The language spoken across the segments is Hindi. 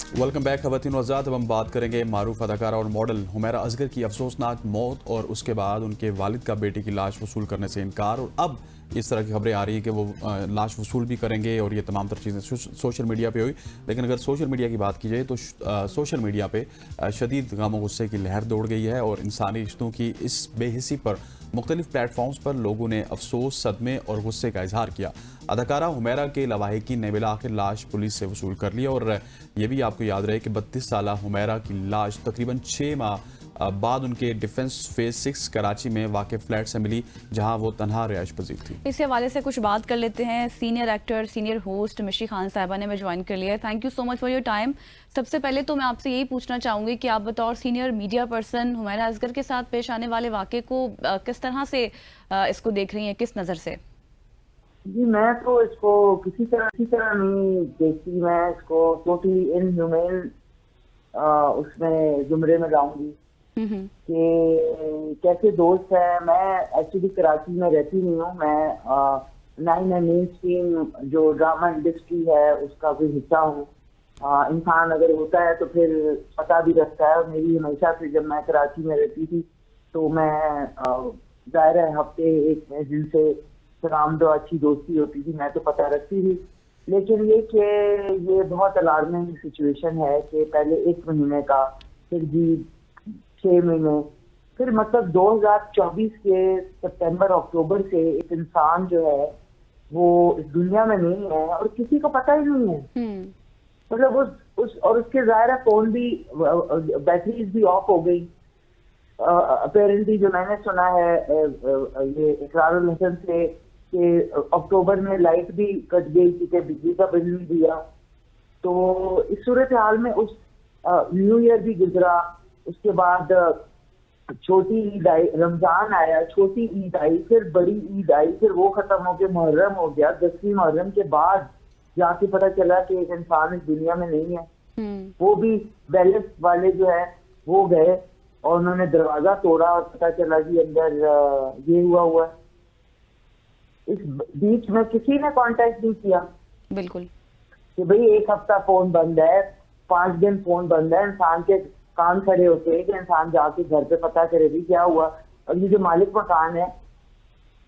वेलकम बैक खवातीन और आज़ाद। अब हम बात करेंगे मारूफ अदाकारा और मॉडल हुमैरा असगर की अफसोसनाक मौत और उसके बाद उनके वालिद का बेटे की लाश वसूल करने से इनकार। और अब इस तरह की खबरें आ रही हैं कि वो लाश वसूल भी करेंगे और ये तमाम तर चीज़ें सोशल मीडिया पे हुई। लेकिन अगर सोशल मीडिया की बात की जाए तो सोशल मीडिया पे शदीद गम गुस्से की लहर दौड़ गई है और इंसानी रिश्तों की इस बेहिसी पर मुख्तलिफ प्लेटफॉर्म्स पर लोगों ने अफसोस, सदमे और गुस्से का इजहार किया। अदाकारा हुमैरा के लवाहिकीन ने बिला आखिर लाश पुलिस से वसूल कर लिया। और ये भी आपको याद रहे कि 32 साल हुमैरा की लाश तकरीबन 6 माह बाद उनके डिफेंस फेज 6 कराची में वाक़ फ्लैट से मिली, जहां वो तनहा रिहाइश पजीर थी। इस हवाले से कुछ बात कर लेते हैं। सीनियर एक्टर, सीनियर होस्ट मिशी खान साहिबा ने मैं ज्वाइन कर लिया है। Thank you so much for your time. सबसे पहले तो मैं आपसे यही पूछना चाहूँगी कि आप बतौर senior media person Humaira Asghar के साथ पेश आने वाले वाक़े को किस तरह से इसको देख रही हैं, किस नज़र से? जी, मैं तो इसको किसी तरह नहीं देखती। मैं इसको टोटली इनह्यूमेन उसमें जुमरे में लाऊंगी कि कैसे दोस्त है। मैं एक्चुअली कराची में रहती नहीं हूँ। मैं मेन स्ट्रीम जो ड्रामा इंडस्ट्री है उसका भी हिस्सा हूँ। इंसान अगर होता है तो फिर पता भी रखता है। और मेरी हमेशा से जब मैं कराची में रहती थी तो मैं जाहिर है हफ्ते एक में जिनसे सलाम दो अच्छी दोस्ती होती थी, मैं तो पता रखती थी। लेकिन ये बहुत अलार्मिंग सिचुएशन है कि पहले 1 महीने का, फिर भी 6 महीने, फिर मतलब 2024 के सितंबर अक्टूबर से एक इंसान जो है वो इस दुनिया में नहीं है और किसी को पता ही नहीं है। मतलब और उसके ज़ाहिर है फोन भी, बैटरीज भी ऑफ हो गई। अपेरेंटली जो मैंने सुना है ये इकरारुल हसन से कि अक्टूबर में लाइट भी कट गई थी कि बिजली का बिल नहीं दिया। तो इस सूरत हाल में उस न्यू ईयर भी गुजरा, उसके बाद छोटी ईद आई, रमजान आया, छोटी ईद आई, फिर बड़ी ईद आई, फिर वो खत्म हो के मुहर्रम हो गया। 10वीं मुहर्रम के बाद जाके पता चला कि एक इंसान इस दुनिया में नहीं है। वो भी बैलेंस वाले जो है वो गए और उन्होंने दरवाजा तोड़ा और पता चला कि अंदर ये हुआ। इस बीच में किसी ने कांटेक्ट नहीं किया। बिल्कुल कि भाई 1 हफ्ता फोन बंद है, 5 दिन फोन बंद है। इंसान के कान खड़े होते हैं कि इंसान जाके घर पे पता करे भी क्या हुआ। और ये जो मालिक मकान है,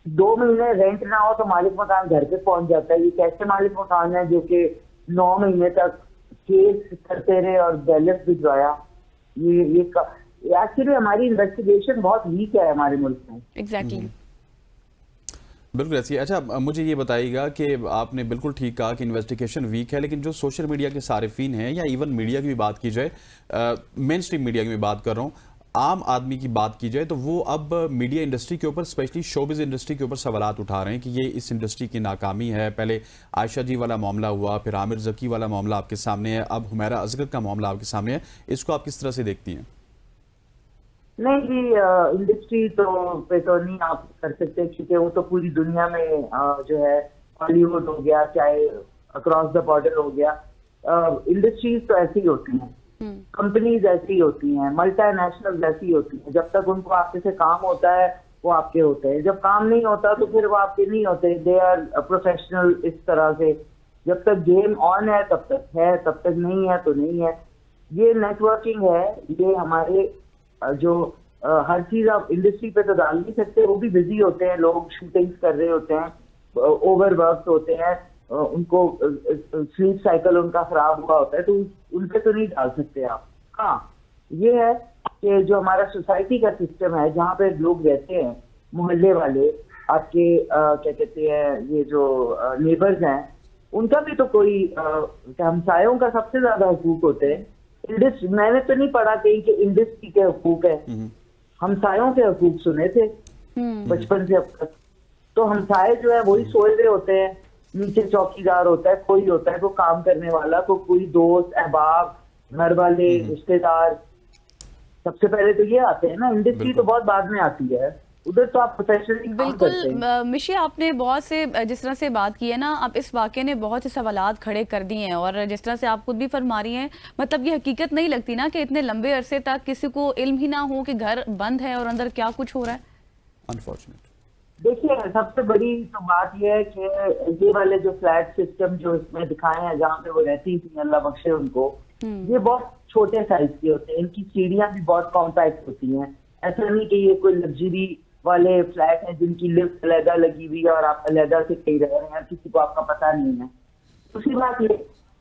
2 महीने रेंट ना हो तो मालिक मकान घर पे पहुंच जाता है। ये कैसे मालिक मकान है जो कि 9 महीने तक केस करते रहे और बैलेंस भिजवाया। ये एक्चुअली हमारी इन्वेस्टिगेशन बहुत वीक है हमारे मुल्क में। एग्जैक्टली बिल्कुल ऐसी। अच्छा, मुझे ये बताइएगा कि आपने बिल्कुल ठीक कहा कि इन्वेस्टिगेशन वीक है, लेकिन जो सोशल मीडिया के सारिफीन हैं या इवन मीडिया की भी बात की जाए, मेन स्ट्रीम मीडिया की भी बात कर रहा हूँ, आम आदमी की बात की जाए तो वो अब मीडिया इंडस्ट्री के ऊपर, स्पेशली शोबिज़ इंडस्ट्री के ऊपर सवालात उठा रहे हैं कि ये इस इंडस्ट्री की नाकामी है। पहले आयशा जी वाला मामला हुआ, फिर आमिर जकी वाला मामला आपके सामने है, अब हुमैरा असगर का मामला आपके सामने है। इसको आप किस तरह से देखती हैं? नहीं जी, इंडस्ट्री तो पे तो नहीं आप कर सकते क्योंकि वो तो पूरी दुनिया में जो है हॉलीवुड हो गया, चाहे अक्रॉस द बॉर्डर हो गया, इंडस्ट्रीज तो ऐसी ही होती हैं, कंपनीज ऐसी ही होती हैं, मल्टीनेशनल ऐसी होती हैं। जब तक उनको आपके से काम होता है वो आपके होते हैं, जब काम नहीं होता तो फिर वो आपके नहीं होते। दे आर प्रोफेशनल इस तरह से। जब तक गेम ऑन है तब तक है, तब तक नहीं है तो नहीं है। ये नेटवर्किंग है। ये हमारे जो हर चीज आप इंडस्ट्री पे तो डाल नहीं सकते। वो भी बिजी होते हैं, लोग शूटिंग्स कर रहे होते हैं, ओवरवर्क होते हैं, उनको स्लीप साइकिल उनका खराब हुआ होता है, तो उन पे तो नहीं डाल सकते आप। हाँ, ये है कि जो हमारा सोसाइटी का सिस्टम है जहाँ पे लोग रहते हैं, मोहल्ले वाले आपके क्या कहते हैं, ये जो नेबर्स हैं, उनका भी तो कोई हमसायों का सबसे ज्यादा हुकूक होते हैं। मैंने तो नहीं पढ़ा कहीं कि इंडस्ट्री के हुकूक है। हमसायों के हुकूक सुने थे बचपन से अब तक। तो हमसाये जो है वही सोए हुए होते हैं, नीचे चौकीदार होता है, कोई होता है, कोई काम करने वाला, कोई दोस्त, अहबाब, घर वाले, रिश्तेदार। सबसे पहले तो ये आते हैं ना। इंडस्ट्री तो बहुत बाद में आती है, उधर तो आप प्रोफेशनली काम करते हैं। बिल्कुल मिशी, आपने बहुत से जिस तरह से बात की है ना, अब इस वाक़े ने बहुत से सवालात खड़े कर दिए हैं। और जिस तरह से आप खुद भी फरमा रही हैं, मतलब ये हकीकत नहीं लगती ना कि इतने लंबे अरसे तक किसी को इल्म ही ना हो कि घर बंद है और अंदर क्या कुछ हो रहा है। अनफॉर्चुनेट। देखिए, सबसे बड़ी तो बात यह है कि ये वाले जो फ्लैट सिस्टम जो इसमें दिखाए हैं जहाँ पे वो रहती थी, अल्लाह बख्शे उनको, ये बहुत छोटे साइज के होते हैं, इनकी सीढ़ियां भी बहुत कॉम्पैक्ट होती हैं। ऐसा नहीं कि ये कोई लग्जरी वाले फ्लैट हैं जिनकी लिफ्ट अलहदा लगी हुई है और आप अलहदा से कहीं रह रहे हैं, किसी को आपका पता नहीं है। दूसरी बात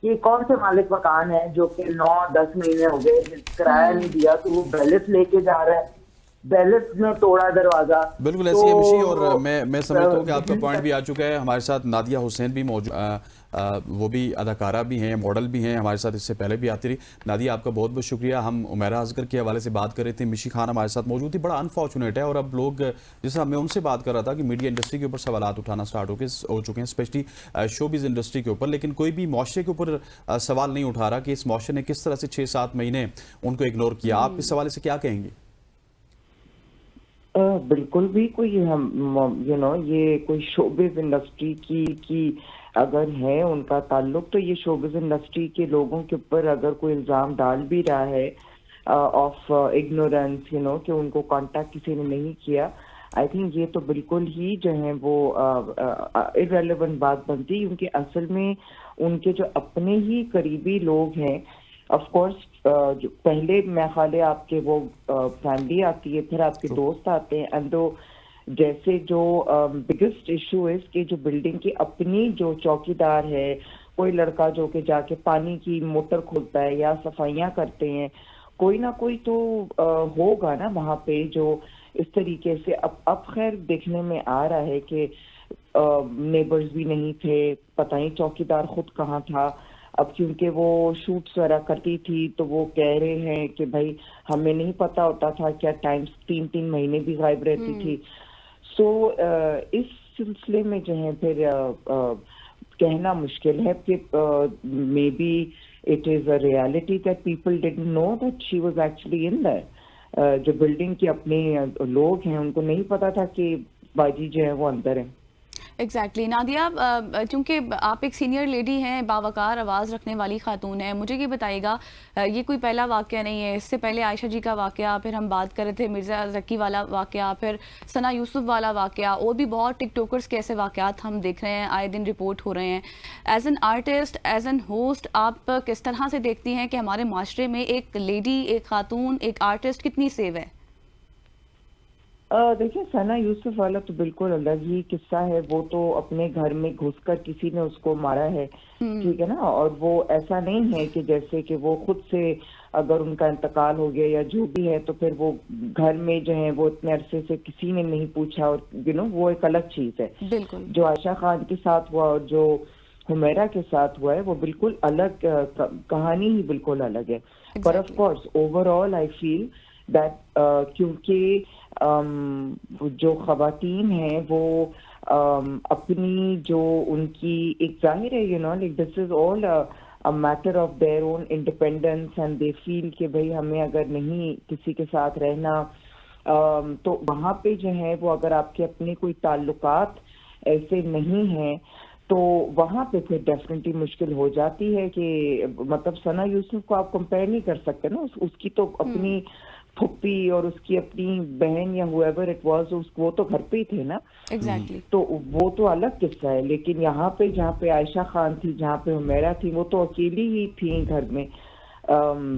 ये कौन से मालिक मकान है जो कि 9-10 महीने हो गए किराया नहीं दिया, तो वो बैलेंस लेके जा रहा है, बैलेंस में तोड़ा दरवाजा। बिल्कुल ऐसी है मिशी, और मैं समझता हूँ कि आपका पॉइंट भी आ चुका है। हमारे साथ नादिया हुसैन भी मौजूद, वो भी अदाकारा भी हैं, मॉडल भी हैं, हमारे साथ इससे पहले भी आती रही। नादिया, आपका बहुत बहुत शुक्रिया। हम हुमैरा असगर के हवाले से बात कर रहे थे, मिशी खान हमारे साथ मौजूद थी। बड़ा अनफॉर्चुनेट है, और अब लोग, जैसे मैं उनसे बात कर रहा था कि मीडिया इंडस्ट्री के ऊपर सवालात उठाना स्टार्ट हो चुके हैं, स्पेशली शोबिज़ इंडस्ट्री के ऊपर, लेकिन कोई भी मुआशरे के ऊपर सवाल नहीं उठा रहा कि इस मुआशरे ने किस तरह से 6-7 महीने उनको इग्नोर किया। आप इस हवाले से क्या कहेंगे? बिल्कुल भी कोई हम ये कोई शोबिज़ इंडस्ट्री की अगर है उनका ताल्लुक, तो ये शोबिज़ इंडस्ट्री के लोगों के ऊपर अगर कोई इल्ज़ाम डाल भी रहा है ऑफ इग्नोरेंस, कि उनको कांटेक्ट किसी ने नहीं किया, आई थिंक ये तो बिल्कुल ही जो है वो इररिलेवेंट बात बनती है, क्योंकि असल में उनके जो अपने ही करीबी लोग हैं, ऑफ कोर्स जो पहले मैं खाली आपके वो फैमिली आती है, फिर आपके दोस्त आते हैं, एंड तो जैसे जो बिगेस्ट इशू है कि जो बिल्डिंग की अपनी जो चौकीदार है, कोई लड़का जो कि जाके पानी की मोटर खोलता है या सफाइयाँ करते हैं, कोई ना कोई तो होगा ना वहाँ पे जो इस तरीके से। अब खैर देखने में आ रहा है कि नेबर्स भी नहीं थे, पता नहीं चौकीदार खुद कहाँ था। अब क्योंकि वो शूट्स वगैरह करती थी तो वो कह रहे हैं कि भाई हमें नहीं पता होता था, क्या टाइम्स 3-3 महीने भी गायब रहती थी। सो इस सिलसिले में जो है फिर कहना मुश्किल है कि may be it is a reality that people didn't know that she was actually in their. जो बिल्डिंग के अपने लोग हैं उनको नहीं पता था कि बाजी जो है वो अंदर है। एग्जैक्टली नादिया, चूंकि आप एक सीनियर लेडी हैं, बावकार आवाज़ रखने वाली खातून है, मुझे ये बताइएगा, ये कोई पहला वाक़या नहीं है। इससे पहले आयशा जी का वाक़या, फिर हम बात कर रहे थे मिर्ज़ा ज़की वाला वाक़या, फिर सना यूसुफ वाला वाक़या, और भी बहुत टिकटॉकर्स के ऐसे वाक़यात हम देख रहे हैं, आए दिन रिपोर्ट हो रहे हैं। As an artist, as an host, आप किस तरह से देखती हैं कि हमारे माशरे में एक लेडी, एक खातून, एक आर्टिस्ट कितनी सेव है? देखिए, सना यूसुफ वाला तो बिल्कुल अलग ही किस्सा है। वो तो अपने घर में घुसकर किसी ने उसको मारा है, ठीक है ना। और वो ऐसा नहीं है कि जैसे कि वो खुद से अगर उनका इंतकाल हो गया या जो भी है तो फिर वो घर में जो है वो इतने अरसे से किसी ने नहीं पूछा, और वो एक अलग चीज है। बिल्कुल। जो आयशा खान के साथ हुआ और जो हुमैरा के साथ हुआ है वो बिल्कुल अलग कहानी ही बिल्कुल अलग है। पर of course overall I feel that क्योंकि जो खवातीन हैं वो अपनी जो उनकी एक जाहिर है like this is all a matter of their own independence, and they feel कि भाई हमें अगर नहीं किसी के साथ रहना तो वहाँ पे जो है वो अगर आपके अपने कोई ताल्लुकात ऐसे नहीं हैं तो वहाँ पे फिर डेफिनेटली मुश्किल हो जाती है कि मतलब सना यूसुफ को आप कंपेयर नहीं कर सकते ना, उसकी तो अपनी फुप्पी और उसकी अपनी बहन या हुएवर इट वाज वो तो घर पे ही थे ना। एग्जैक्टली। तो वो तो अलग किस्सा है। लेकिन यहाँ पे जहाँ पे आयशा खान थी, जहाँ पे हुमैरा थी, वो तो अकेली ही थी घर में,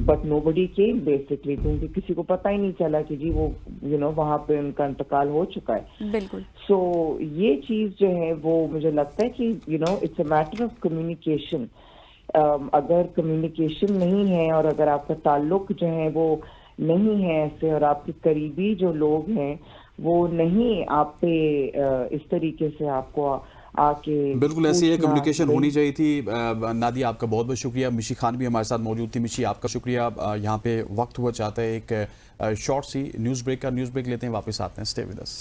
बट नोबडी केम बेसिकली, क्योंकि किसी को पता ही नहीं चला कि जी वो वहाँ पे उनका इंतकाल हो चुका है। बिल्कुल। सो ये चीज जो है वो मुझे लगता है कि it's a matter of communication. अगर कम्युनिकेशन नहीं है और अगर आपका ताल्लुक जो है वो नहीं है ऐसे, और आपके करीबी जो लोग हैं वो नहीं आप पे इस तरीके से आपको आके बिल्कुल ऐसी एक कम्युनिकेशन होनी चाहिए थी। नादिया, आपका बहुत बहुत शुक्रिया। मिशी खान भी हमारे साथ मौजूद थी। मिशी, आपका शुक्रिया। यहाँ पे वक्त हुआ चाहता है एक शॉर्ट सी न्यूज़ ब्रेक का। न्यूज़ ब्रेक लेते हैं, वापस आते हैं। Stay with us.